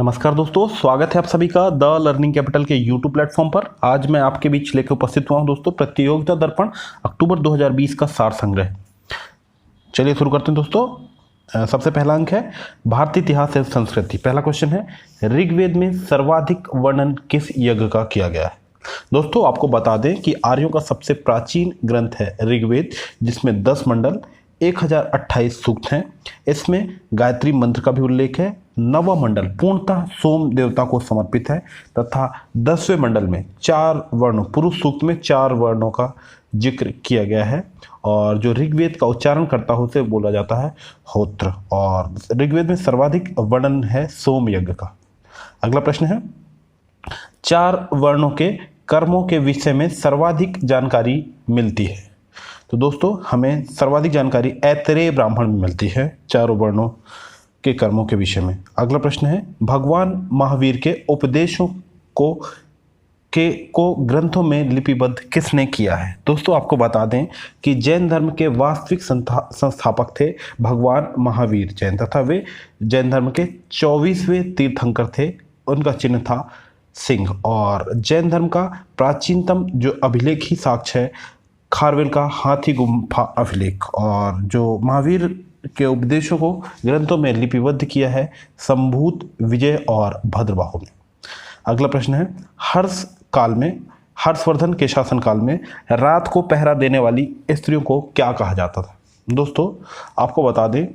नमस्कार दोस्तों, स्वागत है आप सभी का द लर्निंग कैपिटल के यूट्यूब प्लेटफॉर्म पर। आज मैं आपके बीच लेकर उपस्थित हुआ हूं दोस्तों प्रतियोगिता दर्पण अक्टूबर 2020 का सार संग्रह। चलिए शुरू करते हैं दोस्तों। सबसे पहला अंक है भारतीय इतिहास एवं संस्कृति। पहला क्वेश्चन है ऋग्वेद में सर्वाधिक वर्णन किस यज्ञ का किया गया है। दोस्तों आपको बता दें कि आर्यों का सबसे प्राचीन ग्रंथ है ऋग्वेद, जिसमें 10 मंडल 1028 सूक्त हैं। इसमें गायत्री मंत्र का भी उल्लेख है। नववा मंडल पूर्णतः सोम देवता को समर्पित है तथा 10वें मंडल में 4 वर्णों, पुरुष सूक्त में 4 वर्णों का जिक्र किया गया है। और जो ऋग्वेद का उच्चारण करता हो उसे बोला जाता है होत्र। और ऋग्वेद में सर्वाधिक वर्णन है सोम यज्ञ का। अगला प्रश्न है 4 वर्णों के कर्मों के विषय में सर्वाधिक जानकारी मिलती है। तो दोस्तों हमें सर्वाधिक जानकारी ऐतरेय ब्राह्मण में मिलती है चारों वर्णों के कर्मों के विषय में। अगला प्रश्न है भगवान महावीर के उपदेशों को ग्रंथों में लिपिबद्ध किसने किया है। दोस्तों आपको बता दें कि जैन धर्म के वास्तविक संस्थापक थे भगवान महावीर जैन, तथा वे जैन धर्म के 24वें तीर्थंकर थे। उनका चिन्ह था सिंह। और जैन धर्म का प्राचीनतम जो अभिलेख ही साक्ष्य है खारवेल का हाथी गुम्फा अभिलेख। और जो महावीर के उपदेशों को ग्रंथों में लिपिबद्ध किया है संभूत, विजय और भद्रबाहु ने। अगला प्रश्न है हर्षवर्धन के शासनकाल में रात को पहरा देने वाली स्त्रियों को क्या कहा जाता था। दोस्तों आपको बता दें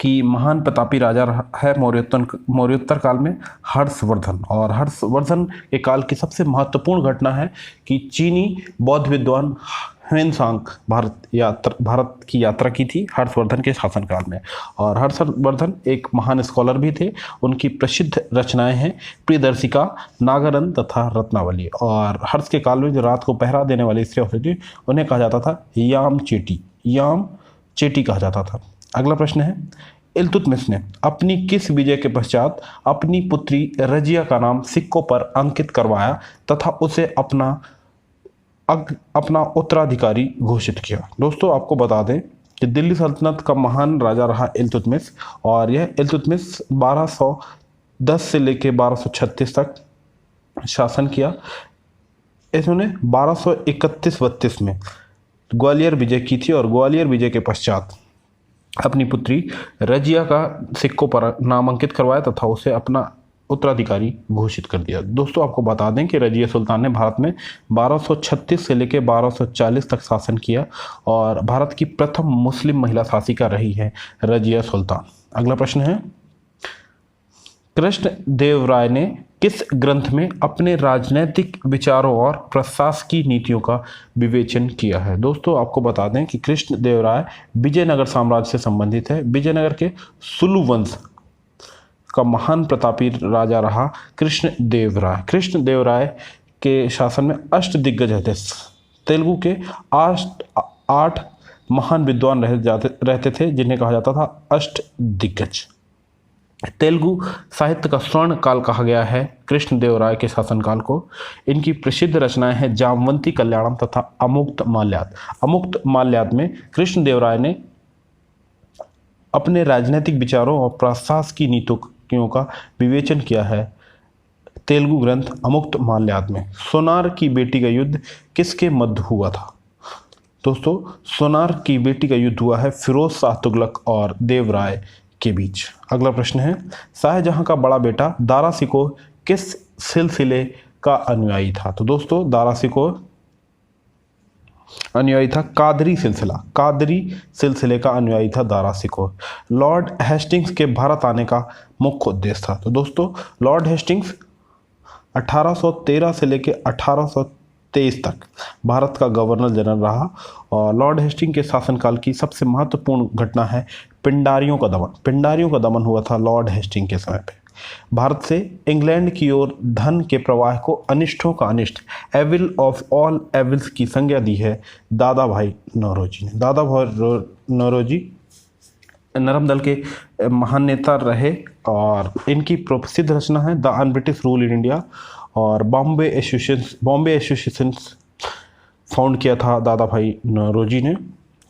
कि महान प्रतापी राजा है मौर्योत्तर काल में हर्षवर्धन। और हर्षवर्धन के काल की सबसे महत्वपूर्ण घटना है कि चीनी बौद्ध विद्वान ह्वेनसांग भारत की यात्रा की थी हर्षवर्धन के शासनकाल में। और हर्षवर्धन एक महान स्कॉलर भी थे। उनकी प्रसिद्ध रचनाएं हैं प्रियदर्शिका, नागानंद तथा रत्नावली। और हर्ष के काल में जो रात को पहरा देने वाली स्त्रियां होती थी उन्हें कहा जाता था याम चेटी कहा जाता था। अगला प्रश्न है इल्तुतमिश ने अपनी किस विजय के पश्चात अपनी पुत्री रजिया का नाम सिक्कों पर अंकित करवाया तथा उसे अपना उत्तराधिकारी घोषित किया। दोस्तों आपको बता दें कि दिल्ली सल्तनत का महान राजा रहा इल्तुतमिश। और यह इल्तुतमिश 1210 से लेकर 1236 तक शासन किया। इन्होंने 1231-32 में ग्वालियर विजय की थी। और ग्वालियर विजय के पश्चात अपनी पुत्री रजिया का सिक्कों पर नामांकित करवाया तथा उसे अपना उत्तराधिकारी घोषित कर दिया। दोस्तों आपको बता दें कि रजिया सुल्तान ने भारत में 1236 से लेकर 1240 तक शासन किया। और भारत की प्रथम मुस्लिम महिला शासिका रही है रजिया सुल्तान। अगला प्रश्न है कृष्ण देव राय ने किस ग्रंथ में अपने राजनैतिक विचारों और प्रशासकीय नीतियों का विवेचन किया है। दोस्तों आपको बता दें कि कृष्ण देव राय विजयनगर साम्राज्य से संबंधित है। विजयनगर के सुलु वंश का महान प्रतापी राजा रहा कृष्ण देव राय। कृष्ण देव राय के शासन में अष्ट दिग्गज थे। तेलुगु के 8 महान विद्वान रहते थे जिन्हें कहा जाता था अष्ट दिग्गज। तेलुगु साहित्य का स्वर्ण काल कहा गया है कृष्ण देव राय के शासनकाल को। इनकी प्रसिद्ध रचनाएं हैं जामवंती कल्याणम तथा अमुक्त माल्याद। अमुक्त माल्याद में कृष्ण देव राय ने अपने राजनीतिक विचारों और प्रशासकीय नीतियों का विवेचन किया है। तेलुगु ग्रंथ अमुक्त माल्याद में सोनार की बेटी का युद्ध किसके मध्य हुआ था। दोस्तों सोनार की बेटी का युद्ध हुआ है फिरोज शाह तुगलक और देव राय के बीच। अगला प्रश्न है शाहजहां का बड़ा बेटा दारा शिकोह किस सिलसिले का अनुयायी था। तो दोस्तों दारा शिकोह अनुयायी था कादरी सिलसिले का अनुयायी था दारा शिकोह। लॉर्ड हेस्टिंग्स के भारत आने का मुख्य उद्देश्य था। तो दोस्तों लॉर्ड हेस्टिंग्स 1813 से लेकर 1823 तक भारत का गवर्नर जनरल रहा। और लॉर्ड हेस्टिंग्स के शासनकाल की सबसे महत्वपूर्ण घटना है पिंडारियों का दमन हुआ था लॉर्ड हेस्टिंग्स के समय पे। भारत से इंग्लैंड की ओर धन के प्रवाह को अनिष्टों का अनिष्ट, एविल ऑफ ऑल एविल्स की संज्ञा दी है दादा भाई नौरोजी ने। दादा भाई नौरोजी नरम दल के महान नेता रहे। और इनकी प्रसिद्ध रचना है the un British rule in India. और बॉम्बे एसोसिएशन फाउंड किया था दादा भाई नौरोजी ने।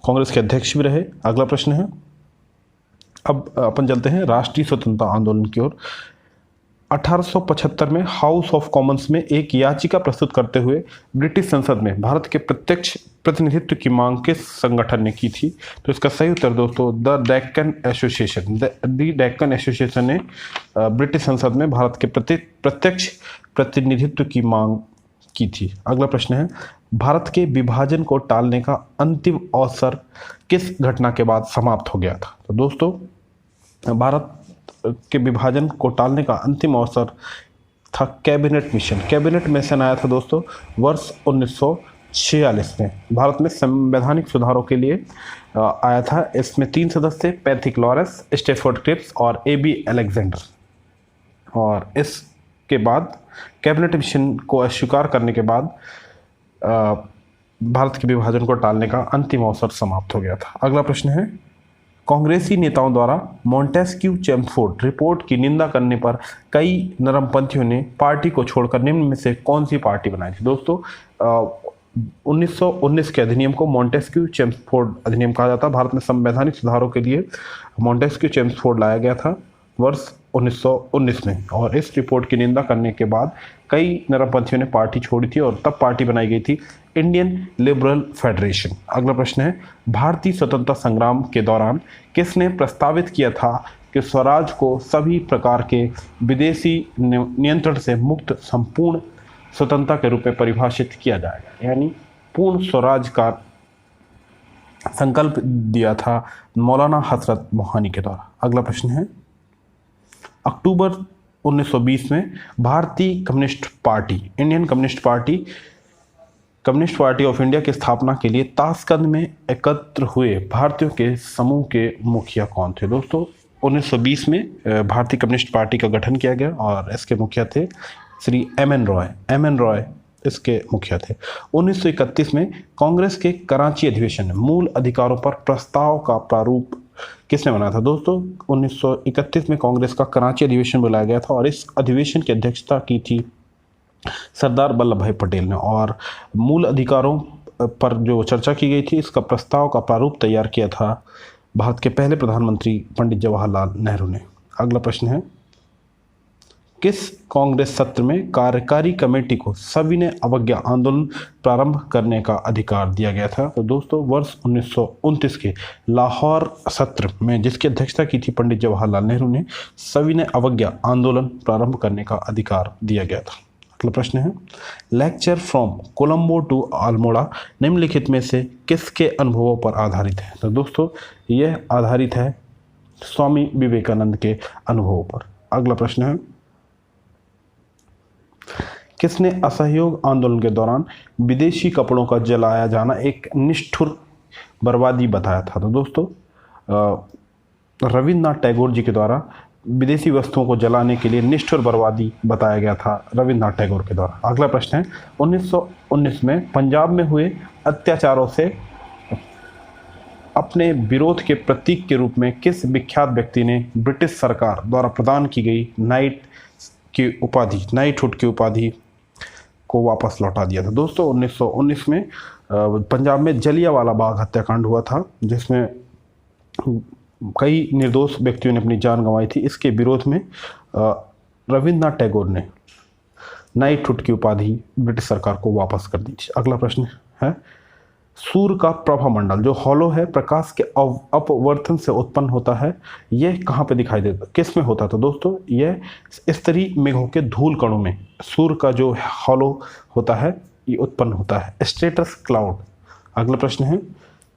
कांग्रेस के अध्यक्ष भी रहे। अगला प्रश्न है अब अपन चलते हैं राष्ट्रीय स्वतंत्रता आंदोलन की ओर। 1875 में हाउस ऑफ कॉमन्स में एक याचिका प्रस्तुत करते हुए ब्रिटिश संसद में भारत के प्रत्यक्ष प्रतिनिधित्व की मांग किस संगठन ने की थी? तो इसका सही उत्तर दोस्तों the Deccan association. The Deccan association ने ब्रिटिश संसद में भारत के प्रत्यक्ष प्रतिनिधित्व की मांग की थी। अगला प्रश्न है, भारत के विभाजन को टालने का अंतिम अवसर किस घटना के बाद समाप्त हो गया था? तो दोस्तों भारत के विभाजन को टालने का अंतिम अवसर था कैबिनेट मिशन। कैबिनेट मिशन आया था दोस्तों वर्ष 1946 में। भारत में संवैधानिक सुधारों के लिए आया था। इसमें 3 सदस्य पैट्रिक लॉरेंस, स्टैफोर्ड क्रिप्स और AB अलेक्जेंडर। और इसके बाद कैबिनेट मिशन को अस्वीकार करने के बाद भारत के विभाजन को टालने का अंतिम अवसर समाप्त हो गया था। अगला प्रश्न है, कांग्रेसी नेताओं द्वारा मॉन्टेस्क्यू चेम्सफोर्ड रिपोर्ट की निंदा करने पर कई नरमपंथियों ने पार्टी को छोड़कर निम्न में से कौन सी पार्टी बनाई थी? दोस्तों 1919 के अधिनियम को मॉन्टेस्क्यू चेम्सफोर्ड अधिनियम कहा जाता है। भारत में संवैधानिक सुधारों के लिए मॉन्टेस्क्यू चेम्सफोर्ड लाया गया था वर्ष 1919 में, और इस रिपोर्ट की निंदा करने के बाद कई नरमपंथियों ने पार्टी छोड़ी थी और तब पार्टी बनाई गई थी इंडियन लिबरल फेडरेशन। अगला प्रश्न है, भारतीय स्वतंत्रता संग्राम के दौरान किसने प्रस्तावित किया था कि स्वराज को सभी प्रकार के विदेशी नियंत्रण से मुक्त संपूर्ण स्वतंत्रता के रूप में परिभाषित किया जाएगा? यानी पूर्ण स्वराज का संकल्प दिया था मौलाना हजरत मोहानी के द्वारा। अगला प्रश्न है, अक्टूबर 1920 में भारतीय communist party Indian communist party of India की स्थापना के लिए ताशकंद में एकत्र हुए भारतीयों के समूह के मुखिया कौन थे? दोस्तों 1920 में भारतीय कम्युनिस्ट पार्टी का गठन किया गया और इसके मुखिया थे श्री एम एन रॉय इसके मुखिया थे। 1931 में कांग्रेस के कराची अधिवेशन में मूल अधिकारों पर प्रस्ताव का प्रारूप किसने बनाया था? दोस्तों 1931 में कांग्रेस का कराची अधिवेशन बुलाया गया था और इस अधिवेशन की अध्यक्षता की थी सरदार वल्लभ भाई पटेल ने, और मूल अधिकारों पर जो चर्चा की गई थी इसका प्रस्ताव का प्रारूप तैयार किया था भारत के पहले प्रधानमंत्री पंडित जवाहरलाल नेहरू ने। अगला प्रश्न है, किस कांग्रेस सत्र में कार्यकारी कमेटी को सविनय अवज्ञा आंदोलन प्रारंभ करने का अधिकार दिया गया था? तो दोस्तों वर्ष 1929 के लाहौर सत्र में, जिसकी अध्यक्षता की थी पंडित जवाहरलाल नेहरू ने, सविनय अवज्ञा आंदोलन प्रारंभ करने का अधिकार दिया गया था। अगला प्रश्न है, lecture from Colombo to Almora निम्नलिखित में से किसके अनुभवों पर आधारित है? तो दोस्तों यह आधारित है स्वामी विवेकानंद के अनुभवों पर। अगला प्रश्न है, किसने असहयोग आंदोलन के दौरान विदेशी कपड़ों का जलाया जाना एक निष्ठुर बर्बादी बताया था? तो दोस्तों रविन्द्रनाथ टैगोर जी के द्वारा विदेशी वस्तुओं को जलाने के लिए निष्ठुर बर्बादी बताया गया था रविन्द्रनाथ टैगोर के द्वारा। अगला प्रश्न है, 1919 में पंजाब में हुए अत्याचारों से अपने विरोध के प्रतीक के रूप में किस विख्यात व्यक्ति ने ब्रिटिश सरकार द्वारा प्रदान की गई नाइटहुड की उपाधि को वापस लौटा दिया था? दोस्तों 1919 में पंजाब में जलियांवाला बाग हत्याकांड हुआ था, जिसमें कई निर्दोष व्यक्तियों ने अपनी जान गंवाई थी। इसके विरोध में रविन्द्रनाथ टैगोर ने नाइटहुड की उपाधि ब्रिटिश सरकार को वापस कर दी थी। अगला प्रश्न है, सूर्य का प्रभामंडल जो हॉलो है प्रकाश के अपवर्तन से उत्पन्न होता है, यह कहाँ पे दिखाई देता, किस में होता? तो दोस्तों यह स्तरीय मेघों के धूल कणों में सूर्य का जो हॉलो होता है ये उत्पन्न होता है, स्ट्रेटस क्लाउड। अगला प्रश्न है,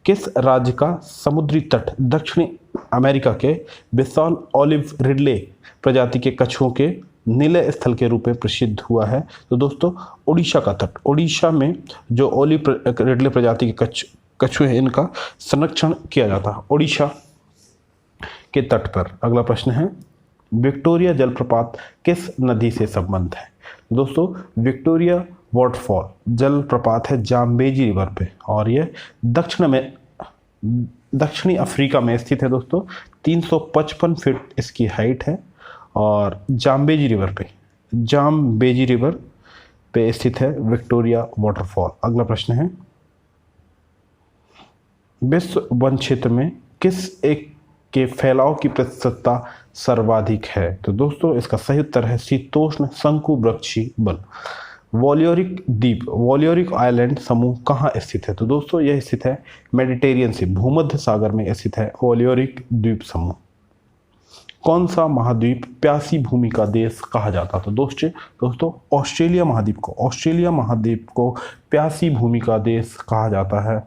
किस राज्य का समुद्री तट दक्षिणी अमेरिका के विशाल ऑलिव रिडले प्रजाति के कछुओं के निलय स्थल के रूप में प्रसिद्ध हुआ है? तो दोस्तों उड़ीसा का तट, उड़ीसा में जो ऑलिव रिडले प्रजाति के कछुए हैं इनका संरक्षण किया जाता है उड़ीसा के तट पर। अगला प्रश्न है, विक्टोरिया जलप्रपात किस नदी से संबंध है? दोस्तों विक्टोरिया वाटरफॉल जलप्रपात है जाम्बेजी रिवर पे, और यह दक्षिणी अफ्रीका में स्थित है। दोस्तों 355 फीट इसकी हाइट है और जाम्बेजी रिवर पे स्थित है विक्टोरिया वाटरफॉल। अगला प्रश्न है, विश्व वन क्षेत्र में किस एक के फैलाव की प्रतिशतता सर्वाधिक है? तो दोस्तों इसका सही उत्तर है शीतोष्ण शंकुवृक्षी वन। वॉलियोरिक द्वीप, वॉलियोरिक आइलैंड समूह कहाँ स्थित है? तो दोस्तों यह स्थित है मेडिटेरियन से, भूमध्य सागर में स्थित है वॉलियोरिक द्वीप समूह। कौन सा महाद्वीप प्यासी भूमि का देश कहा जाता? तो दोस्तों ऑस्ट्रेलिया महाद्वीप को प्यासी भूमि का देश कहा जाता है।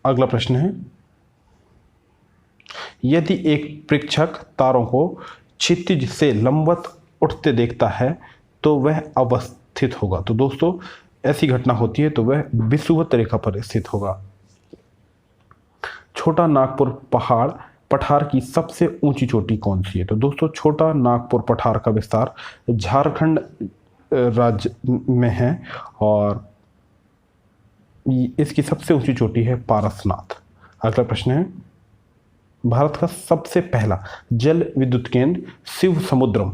अगला प्रश्न है, यदि एक प्रेक्षक तारों को क्षितिज से लंबवत उठते देखता है तो वह अवस्थित होगा। तो दोस्तों ऐसी घटना होती है तो वह विषुवत रेखा पर स्थित होगा। छोटा नागपुर पठार की सबसे ऊंची चोटी कौन सी है? तो दोस्तों छोटा नागपुर पठार का विस्तार झारखंड राज्य में है और इसकी सबसे ऊंची चोटी है पारसनाथ। अगला प्रश्न है, भारत का सबसे पहला जल विद्युत केंद्र शिव समुद्रम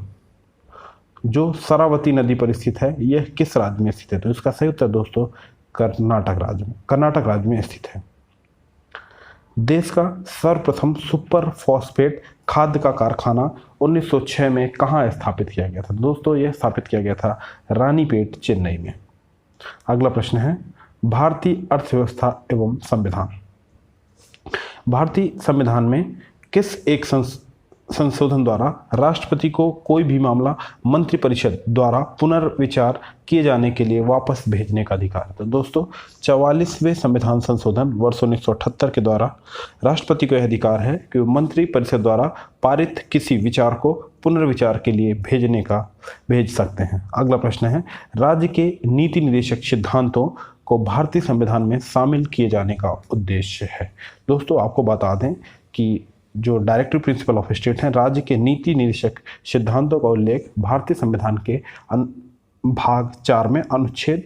जो शरावती नदी पर स्थित है, यह किस राज्य में स्थित है? तो इसका सही उत्तर दोस्तों कर्नाटक राज्य में स्थित है। देश का सर्वप्रथम सुपर फॉस्फेट खाद का कारखाना 1906 में कहाँ स्थापित किया गया था? दोस्तों यह स्थापित किया गया था रानीपेट, चेन्नई में। अगला प्रश्न है, भारतीय अर्थव्यवस्था एवं संविधान। भारतीय संविधान में किस एक संशोधन द्वारा राष्ट्रपति को कोई भी मामला मंत्रिपरिषद द्वारा पुनर्विचार किए जाने के लिए वापस भेजने का अधिकार है? तो दोस्तों 44वें संविधान संशोधन वर्ष 1978 के द्वारा राष्ट्रपति को यह अधिकार है कि वो मंत्रिपरिषद द्वारा पारित किसी विचार को पुनर्विचार के लिए भेज सकते हैं। अगला प्रश्न है, राज्य के नीति निर्देशक सिद्धांतों को भारतीय संविधान में शामिल किए जाने का उद्देश्य है? दोस्तों आपको बता दें कि जो डायरेक्टिव प्रिंसिपल ऑफ स्टेट हैं, राज्य के नीति निर्देशक सिद्धांतों का उल्लेख भारतीय संविधान के भाग 4 में अनुच्छेद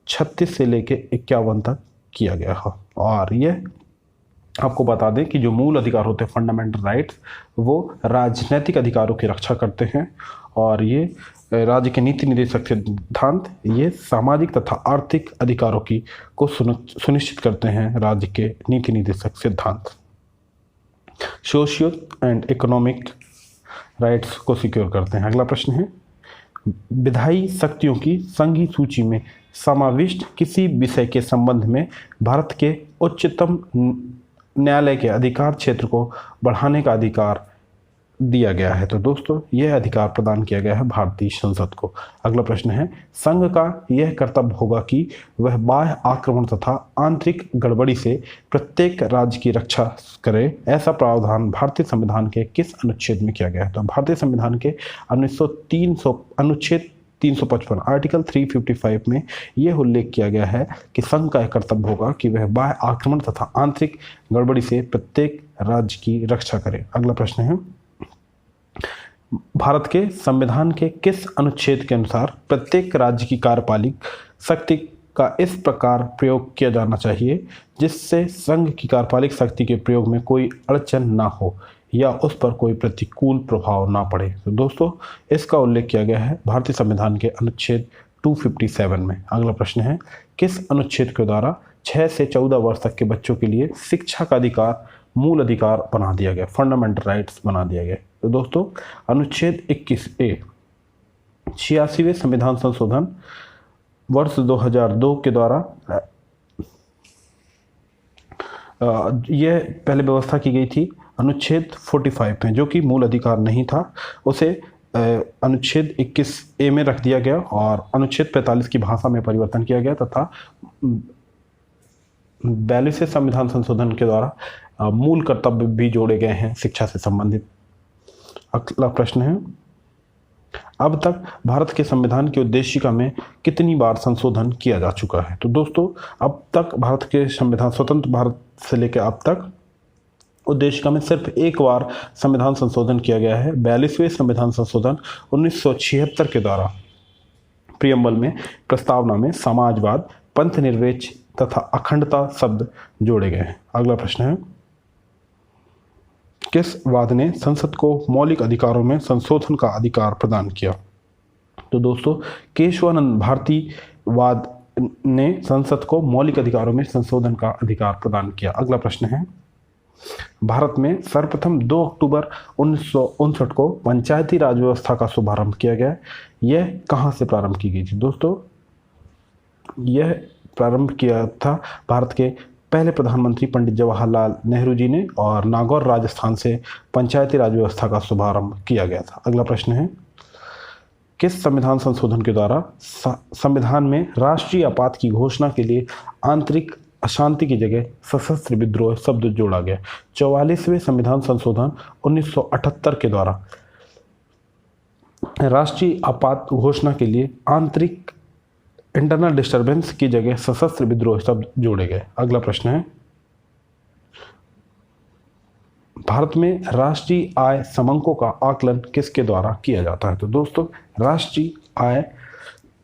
36 से लेकर 51 तक किया गया है। और यह आपको बता दें कि जो मूल अधिकार होते हैं फंडामेंटल राइट्स, वो राजनीतिक अधिकारों की रक्षा करते हैं और ये राज्य के नीति निर्देशक सिद्धांत ये सामाजिक तथा आर्थिक अधिकारों को सुनिश्चित करते हैं। राज्य के नीति निर्देशक सिद्धांत सोशियो एंड इकोनॉमिक राइट्स को सिक्योर करते हैं। अगला प्रश्न है, विधायी शक्तियों की संघीय सूची में समाविष्ट किसी विषय के संबंध में भारत के उच्चतम न्यायालय के अधिकार क्षेत्र को बढ़ाने का अधिकार दिया गया है? तो दोस्तों यह अधिकार प्रदान किया गया है भारतीय संसद को। अगला प्रश्न है, संघ का यह कर्तव्य होगा कि वह बाह्य आक्रमण तथा आंतरिक गड़बड़ी से प्रत्येक राज्य की रक्षा करे। ऐसा प्रावधान भारतीय संविधान के किस अनुच्छेद में किया गया है? तो भारतीय संविधान के अनुच्छेद 355 आर्टिकल 355 में यह उल्लेख किया गया है कि संघ का यह कर्तव्य होगा कि वह बाह्य आक्रमण तथा आंतरिक गड़बड़ी से प्रत्येक राज्य की रक्षा करे। अगला प्रश्न है, भारत के संविधान के किस अनुच्छेद के अनुसार प्रत्येक राज्य की कार्यपालिक शक्ति का इस प्रकार प्रयोग किया जाना चाहिए जिससे संघ की कार्यपालिक शक्ति के प्रयोग में कोई अड़चन ना हो या उस पर कोई प्रतिकूल प्रभाव ना पड़े? तो दोस्तों इसका उल्लेख किया गया है भारतीय संविधान के अनुच्छेद 257 में। अगला प्रश्न है, किस अनुच्छेद के द्वारा 6 से 14 वर्ष तक के बच्चों के लिए शिक्षा का अधिकार मूल अधिकार बना दिया गया, फंडामेंटल राइट्स बना दिया गया? तो दोस्तों अनुच्छेद 21A 86वें संविधान संशोधन वर्ष 2002 के द्वारा यह पहले व्यवस्था की गई थी अनुच्छेद 45 में, जो कि मूल अधिकार नहीं था, उसे अनुच्छेद 21A में रख दिया गया और अनुच्छेद 45 की भाषा में परिवर्तन किया गया तथा 42वें संविधान संशोधन के द्वारा मूल कर्तव्य भी जोड़े गए हैं शिक्षा से संबंधित। अगला प्रश्न है, अब तक भारत के संविधान की उद्देशिका में कितनी बार संशोधन किया जा चुका है? तो दोस्तों अब तक भारत के संविधान स्वतंत्र भारत से लेकर अब तक उद्देशिका में सिर्फ एक बार संविधान संशोधन किया गया है। 42वें संविधान संशोधन 1976 के द्वारा प्रियम्बल में प्रस्तावना में समाजवाद, पंथ निर्वेश तथा अखंडता शब्द जोड़े गए हैं। अगला प्रश्न है, किस वाद ने संसद को मौलिक अधिकारों में संशोधन का अधिकार प्रदान किया? तो दोस्तों केशवानंद भारती वाद ने संसद को मौलिक अधिकारों में संशोधन का अधिकार प्रदान किया। अगला प्रश्न है, भारत में सर्वप्रथम 2 अक्टूबर 1959 को पंचायती राज व्यवस्था का शुभारंभ किया गया। यह कहाँ से प्रारंभ की गई थी दोस्तों? यह प्रारंभ किया था भारत के पहले प्रधानमंत्री पंडित जवाहरलाल नेहरू जी ने, और नागौर राजस्थान से पंचायती राज व्यवस्था का शुभारंभ किया गया था। अगला प्रश्न है, किस संविधान संशोधन के द्वारा संविधान में राष्ट्रीय आपात की घोषणा के लिए आंतरिक अशांति की जगह सशस्त्र विद्रोह शब्द जोड़ा गया? 44वें संविधान संशोधन 1978 के द्वारा राष्ट्रीय आपात घोषणा के लिए आंतरिक इंटरनल डिस्टर्बेंस की जगह सशस्त्र विद्रोह शब्द जोड़े गए। अगला प्रश्न है, भारत में राष्ट्रीय आय समंकों का आकलन किसके द्वारा किया जाता है? तो दोस्तों, राष्ट्रीय आय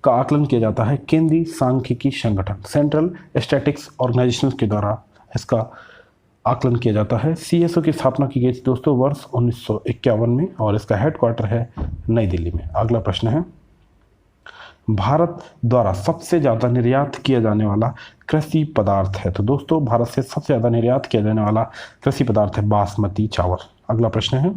का आकलन किया जाता है केंद्रीय सांख्यिकी संगठन, सेंट्रल स्टैटिस्टिक्स ऑर्गेनाइजेशन के द्वारा इसका आकलन किया जाता है। CSO की स्थापना की गई थी दोस्तों वर्ष 1951 में, और इसका हेडक्वार्टर है नई दिल्ली में। अगला प्रश्न है, भारत द्वारा सबसे ज़्यादा निर्यात किया जाने वाला कृषि पदार्थ है? तो दोस्तों, भारत से सबसे ज़्यादा निर्यात किया जाने वाला कृषि पदार्थ है बासमती चावल। अगला प्रश्न है,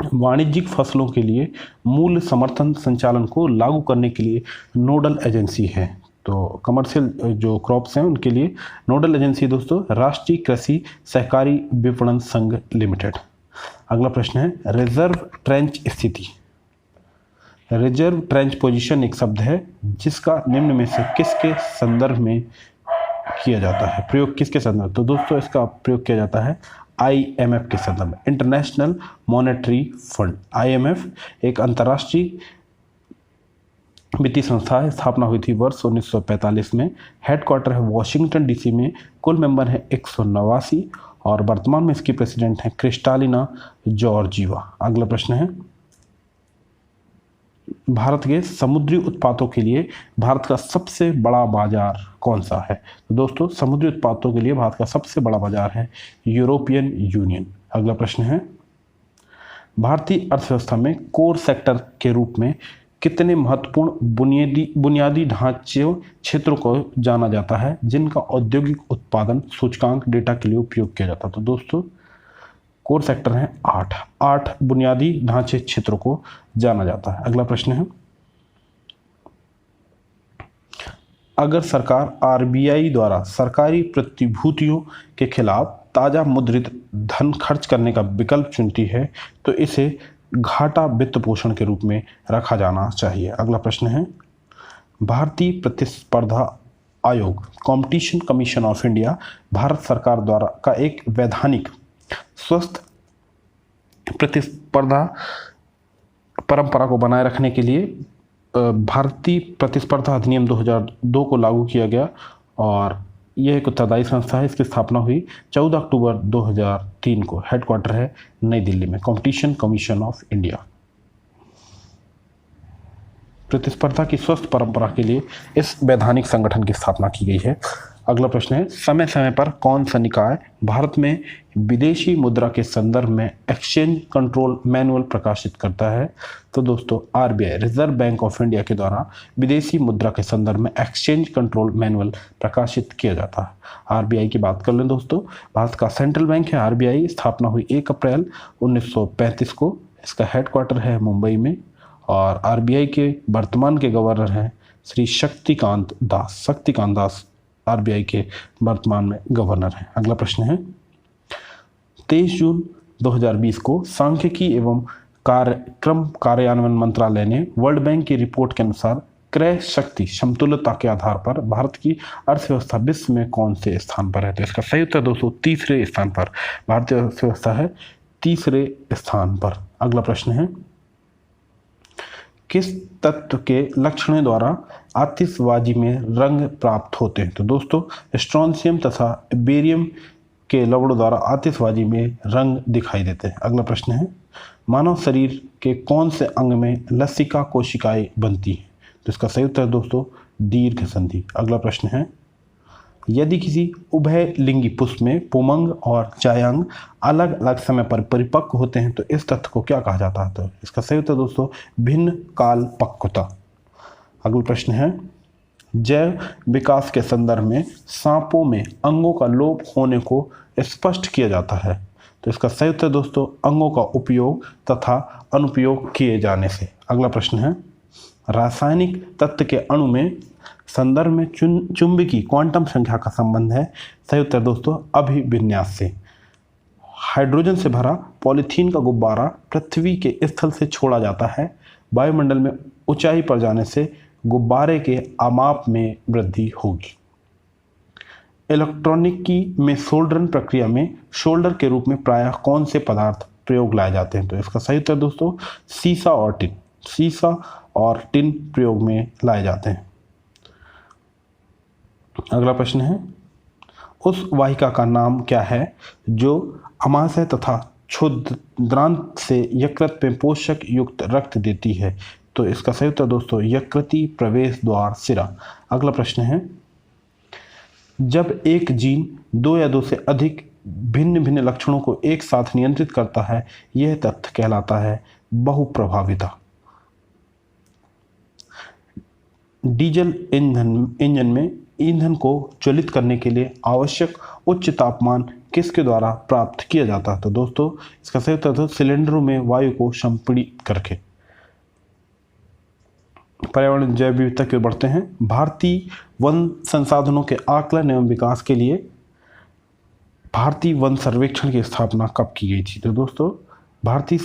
वाणिज्यिक फसलों के लिए मूल्य समर्थन संचालन को लागू करने के लिए नोडल एजेंसी है? तो कमर्शियल जो क्रॉप्स हैं उनके लिए नोडल एजेंसी दोस्तों राष्ट्रीय कृषि सहकारी विपणन संघ लिमिटेड। अगला प्रश्न है, रिजर्व ट्रेंच स्थिति। रिजर्व ट्रेंच पोजीशन एक शब्द है जिसका निम्न में से किसके संदर्भ में किया जाता है? प्रयोग किसके संदर्भ? तो दोस्तों, इसका प्रयोग किया जाता है IMF के संदर्भ में, इंटरनेशनल मॉनेटरी फंड। IMF एक अंतर्राष्ट्रीय वित्तीय संस्था है, स्थापना हुई थी वर्ष 1945 में। हेडक्वार्टर है वॉशिंगटन DC में। कुल मेंबर है 189, और वर्तमान में इसकी प्रेसिडेंट है क्रिस्टालिना जॉर्जीवा। अगला प्रश्न है, भारत के समुद्री उत्पादों के लिए भारत का सबसे बड़ा बाजार कौन सा है? तो दोस्तों, समुद्री उत्पादों के लिए भारत का सबसे बड़ा बाजार है यूरोपियन यूनियन। अगला प्रश्न है, भारतीय अर्थव्यवस्था में कोर सेक्टर के रूप में कितने महत्वपूर्ण बुनियादी ढांचे क्षेत्रों को जाना जाता है जिनका औद्योगिक उत्पादन सूचकांक डेटा के लिए उपयोग किया जाता है? तो दोस्तों, कोर सेक्टर हैं 8 बुनियादी ढांचे क्षेत्रों को जाना जाता है। अगला प्रश्न है, अगर सरकार RBI द्वारा सरकारी प्रतिभूतियों के खिलाफ ताजा मुद्रित धन खर्च करने का विकल्प चुनती है तो इसे घाटा वित्त पोषण के रूप में रखा जाना चाहिए। अगला प्रश्न है, भारतीय प्रतिस्पर्धा आयोग competition commission of India Bharat सरकार द्वारा का एक वैधानिक स्वस्थ प्रतिस्पर्धा परंपरा को बनाए रखने के लिए भारतीय प्रतिस्पर्धा अधिनियम 2002 को लागू किया गया, और यह एक उत्तरदायी संस्था है। इसकी स्थापना हुई 14 अक्टूबर 2003 को। हेडक्वार्टर है नई दिल्ली में, कॉम्पिटिशन कमीशन ऑफ इंडिया। प्रतिस्पर्धा की स्वस्थ परंपरा के लिए इस वैधानिक संगठन की स्थापना की गई है। अगला प्रश्न है, समय समय पर कौन सा निकाय भारत में विदेशी मुद्रा के संदर्भ में एक्सचेंज कंट्रोल मैनुअल प्रकाशित करता है? तो दोस्तों, RBI reserve bank of India के द्वारा विदेशी मुद्रा के संदर्भ में एक्सचेंज कंट्रोल मैनुअल प्रकाशित किया जाता है। RBI की बात कर लें दोस्तों, भारत का सेंट्रल बैंक है RBI। स्थापना हुई 1 अप्रैल 1935 को। इसका हेडक्वार्टर है मुंबई में, और RBI के वर्तमान के गवर्नर हैं श्री शक्तिकांत दास। RBI के वर्तमान में गवर्नर हैं। अगला प्रश्न है, 23 जून 2020 को सांख्यिकी एवं कार्यक्रम कार्यान्वयन मंत्रालय ने वर्ल्ड बैंक की रिपोर्ट के अनुसार क्रय शक्ति समतुल्यता के आधार पर भारत की अर्थव्यवस्था विश्व में कौन से स्थान पर है? तो इसका सही उत्तर दोस्तों तीसरे स्थान पर। भारतीय अर्थव्यवस्था है तीसरे स्थान पर। अगला प्रश्न है, किस तत्व के लक्षणों द्वारा आतिशबाजी में रंग प्राप्त होते हैं? तो दोस्तों, स्ट्रोंशियम तथा बेरियम के लवणों द्वारा आतिशबाजी में रंग दिखाई देते हैं। अगला प्रश्न है, मानव शरीर के कौन से अंग में लसिका कोशिकाएं बनती हैं? तो इसका सही उत्तर दोस्तों दीर्घ संधि। अगला प्रश्न है, यदि किसी उभयलिंगी पुष्प में पुमंग और जायांग अलग अलग समय पर परिपक्व होते हैं तो इस तथ्य को क्या कहा जाता है? तो इसका सही उत्तर दोस्तों भिन्न काल पक्वता। अगला प्रश्न है, जैव विकास के संदर्भ में सांपों में अंगों का लोप होने को स्पष्ट किया जाता है? तो इसका सही उत्तर दोस्तों अंगों का उपयोग तथा अनुपयोग किए जाने से। अगला प्रश्न है, रासायनिक तत्व के अणु में संदर्भ में चुंबकीय क्वांटम संख्या का संबंध है? सही उत्तर दोस्तों अभिविन्यास से। हाइड्रोजन से भरा पॉलीथीन का गुब्बारा पृथ्वी के स्थल से छोड़ा जाता है, वायुमंडल में ऊंचाई पर जाने से गुब्बारे के आमाप में वृद्धि होगी। इलेक्ट्रॉनिकी में सोल्डरन प्रक्रिया में शोल्डर के रूप में प्रायः कौन से पदार्थ प्रयोग लाए जाते हैं? तो इसका सही उत्तर दोस्तों सीसा और टिन। सीसा और टिन प्रयोग में लाए जाते हैं। अगला प्रश्न है, उस वाहिका का नाम क्या है जो अमाशय तथा क्षुद्रांत से यकृत में पोषक युक्त रक्त देती है? तो इसका सही उत्तर दोस्तों यकृती प्रवेश द्वार सिरा। अगला प्रश्न है, जब एक जीन दो या दो से अधिक भिन्न भिन्न लक्षणों को एक साथ नियंत्रित करता है, यह तथ्य कहलाता है बहुप्रभाविता। डीजल इंजन में ईंधन को ज्वलित करने के लिए आवश्यक उच्च तापमान किसके द्वारा प्राप्त किया जाता है? तो दोस्तों इसका सही उत्तर सिलेंडरों में वायु को संपीड़ित करके। पर्यावरण जैव विविधता की ओर बढ़ते हैं। भारतीय वन संसाधनों के आकलन एवं विकास के लिए भारतीय वन सर्वेक्षण की स्थापना कब की गई थी? तो दोस्तों भारतीय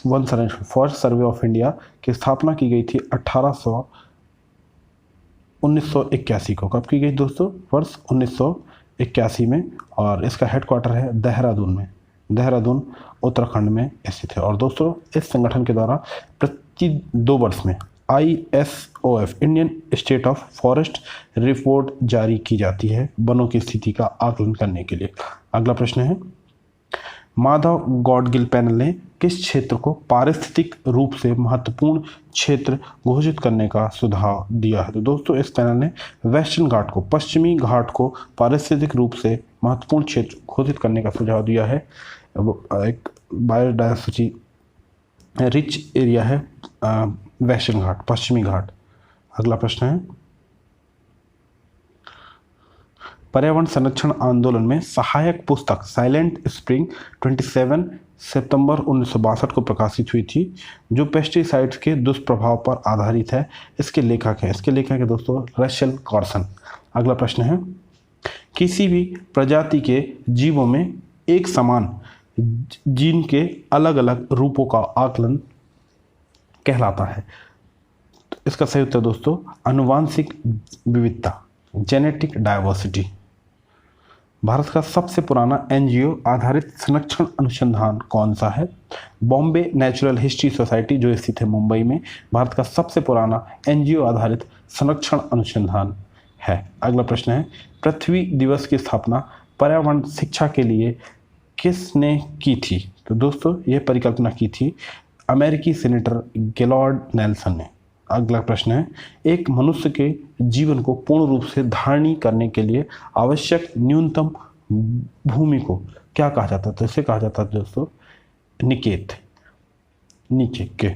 वन सर्वेक्षण फॉरेस्ट सर्वे ऑफ इंडिया की स्थापना की गई थी 1981 को। कब की गई दोस्तों? वर्ष 1981 में, और इसका हेडक्वार्टर है देहरादून में। देहरादून उत्तराखंड में स्थित है। और दोस्तों इस संगठन के द्वारा प्रति 2 वर्ष में ISOF Indian state of forest report जारी की जाती है वनों की स्थिति का आकलन करने के लिए। अगला प्रश्न है, माधव गॉडगिल पैनल ने किस क्षेत्र को पारिस्थितिक रूप से महत्वपूर्ण क्षेत्र घोषित करने का सुझाव दिया है? तो दोस्तों इस पैनल ने वेस्टर्न घाट को, पश्चिमी घाट को पारिस्थितिक रूप से महत्वपूर्ण क्षेत्र घोषित करने का सुझाव दिया है। एक बायोडायवर्सिटी रिच एरिया है वेस्टर्न घाट, पश्चिमी घाट। अगला प्रश्न है, पर्यावरण संरक्षण आंदोलन में सहायक पुस्तक साइलेंट स्प्रिंग 27 सितंबर 1962 को प्रकाशित हुई थी, जो पेस्टिसाइड्स के दुष्प्रभाव पर आधारित है। इसके लेखक है दोस्तों रसेल कार्सन। अगला प्रश्न है, किसी भी प्रजाति के जीवों में एक समान जीन के अलग अलग रूपों का आकलन कहलाता है? तो इसका सही उत्तर दोस्तों आनुवांशिक विविधता, जेनेटिक डाइवर्सिटी। भारत का सबसे पुराना NGO आधारित संरक्षण अनुसंधान कौन सा है? बॉम्बे नेचुरल हिस्ट्री सोसाइटी, जो स्थित है मुंबई में, भारत का सबसे पुराना NGO आधारित संरक्षण अनुसंधान है। अगला प्रश्न है, पृथ्वी दिवस की स्थापना पर्यावरण शिक्षा के लिए किसने की थी? तो दोस्तों यह परिकल्पना की थी अमेरिकी सीनेटर गेलॉर्ड नेल्सन ने। अगला प्रश्न है, एक मनुष्य के जीवन को पूर्ण रूप से धारणी करने के लिए आवश्यक न्यूनतम भूमि को क्या कहा जाता है? तो इसे कहा जाता है दोस्तों निकेत, नीचे के।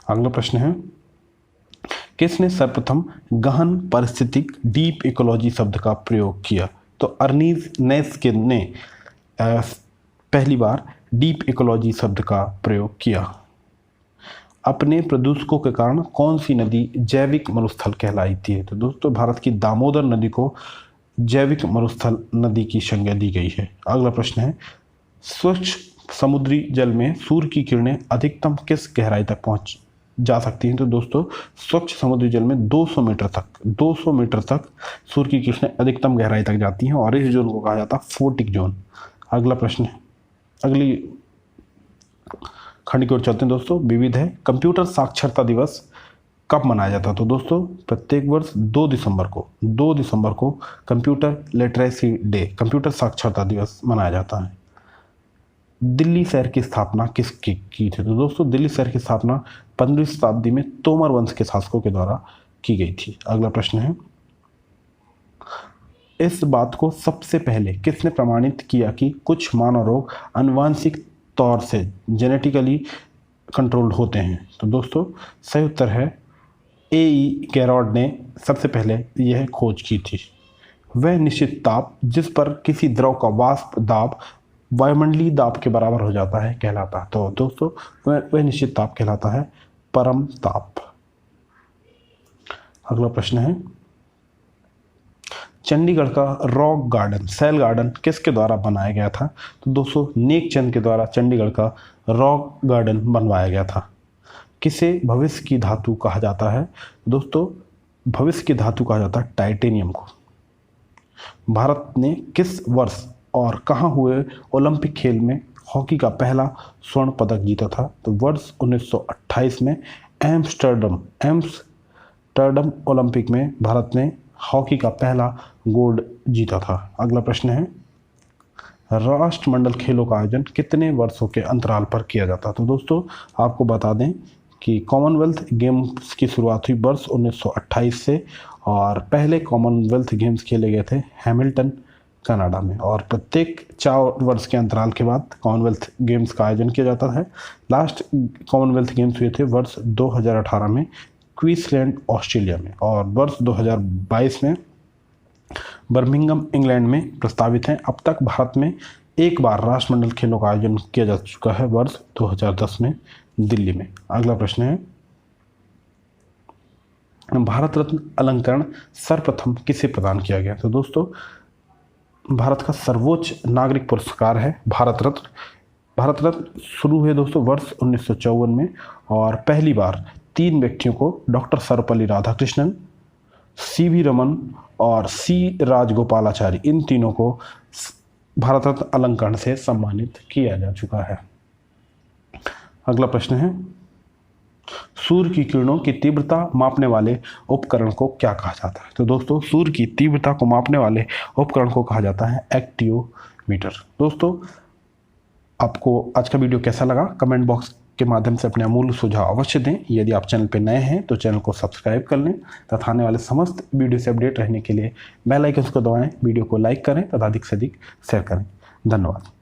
अगला प्रश्न है, किसने सर्वप्रथम गहन पारिस्थितिक डीप इकोलॉजी शब्द का प्रयोग किया? तो अर्नीज नेस्किन ने पहली बार डीप इकोलॉजी शब्द का प्रयोग किया। अपने प्रदूषकों के कारण कौन सी नदी जैविक मरुस्थल कहलाती है? तो दोस्तों भारत की दामोदर नदी को जैविक मरुस्थल नदी की संज्ञा दी गई है। अगला प्रश्न है, स्वच्छ समुद्री जल में सूर्य की किरणें अधिकतम किस गहराई तक पहुंच जा सकती हैं? तो दोस्तों स्वच्छ समुद्री जल में 200 मीटर तक सूर्य की किरणें अधिकतम गहराई तक जाती हैं, और इस जोन को कहा जाता है फोटिक जोन। अगला प्रश्न है, अगली खंड की ओर चलते हैं दोस्तों, विविध है। कंप्यूटर साक्षरता दिवस कब मनाया जाता है? तो दोस्तों प्रत्येक वर्ष 2 दिसंबर को कंप्यूटर लिटरेसी डे, कंप्यूटर साक्षरता दिवस मनाया जाता है। दिल्ली शहर की स्थापना किसकी की थी? तो दोस्तों दिल्ली शहर की स्थापना 15वीं शताब्दी में तोमर वंश के शासकों के द्वारा की गई थी। अगला प्रश्न है, इस बात को सबसे पहले किसने प्रमाणित किया कि कुछ मानव रोग आनुवांशिक तौर से जेनेटिकली कंट्रोल्ड होते हैं? तो दोस्तों सही उत्तर है ए गैरॉड ने सबसे पहले यह खोज की थी। वह निश्चित ताप जिस पर किसी द्रव का वाष्प दाब वायुमंडलीय दाब के बराबर हो जाता है कहलाता है। तो दोस्तों वह निश्चित ताप कहलाता है परम ताप। अगला प्रश्न है, चंडीगढ़ का रॉक गार्डन सेल गार्डन किसके द्वारा बनाया गया था? तो दोस्तों नेक चंद के द्वारा चंडीगढ़ का रॉक गार्डन बनवाया गया था। किसे भविष्य की धातु कहा जाता है? दोस्तों भविष्य की धातु कहा जाता है टाइटेनियम को। भारत ने किस वर्ष और कहां हुए ओलंपिक खेल में हॉकी का पहला स्वर्ण पदक जीता था? तो वर्ष 1928 में एम्स्टर्डम ओलंपिक में भारत ने हॉकी का पहला गोल्ड जीता था। अगला प्रश्न है, राष्ट्रमंडल खेलों का आयोजन कितने वर्षों के अंतराल पर किया जाता? तो दोस्तों आपको बता दें कि कॉमनवेल्थ गेम्स की शुरुआत हुई वर्ष 1928 से और पहले कॉमनवेल्थ गेम्स खेले गए थे हैमिल्टन कनाडा में, और प्रत्येक 4 वर्ष के अंतराल के बाद कॉमनवेल्थ गेम्स का आयोजन किया जाता है। लास्ट कॉमनवेल्थ गेम्स हुए थे वर्ष 2018 में क्वींसलैंड ऑस्ट्रेलिया में, और वर्ष 2022 में बर्मिंघम इंग्लैंड में प्रस्तावित हैं। अब तक भारत में एक बार राष्ट्रमंडल खेलों का आयोजन किया जा चुका है वर्ष 2010 में दिल्ली में। अगला प्रश्न है, भारत रत्न अलंकरण सर्वप्रथम किसे प्रदान किया गया? तो दोस्तों भारत का सर्वोच्च नागरिक पुरस्कार है भारत रत्न। भारत रत्न शुरू हुए दोस्तों वर्ष 1954 में, और पहली बार 3 व्यक्तियों को डॉक्टर सर्वपल्ली राधाकृष्णन, सीवी रमन और सी राजगोपालाचारी, इन तीनों को भारत रत्न अलंकरण से सम्मानित किया जा चुका है। अगला प्रश्न है, सूर्य की किरणों की तीव्रता मापने वाले उपकरण को क्या कहा जाता है? तो दोस्तों सूर्य की तीव्रता को मापने वाले उपकरण को कहा जाता है एक्टियोमीटर। दोस्तों आपको आज का वीडियो कैसा लगा? कमेंट बॉक्स के माध्यम से अपने अमूल्य सुझाव अवश्य दें। यदि आप चैनल पर नए हैं तो चैनल को सब्सक्राइब कर लें तथा आने वाले समस्त वीडियो से अपडेट रहने के लिए बेल आइकन को दबाएं, वीडियो को लाइक करें तथा अधिक से अधिक शेयर करें। धन्यवाद।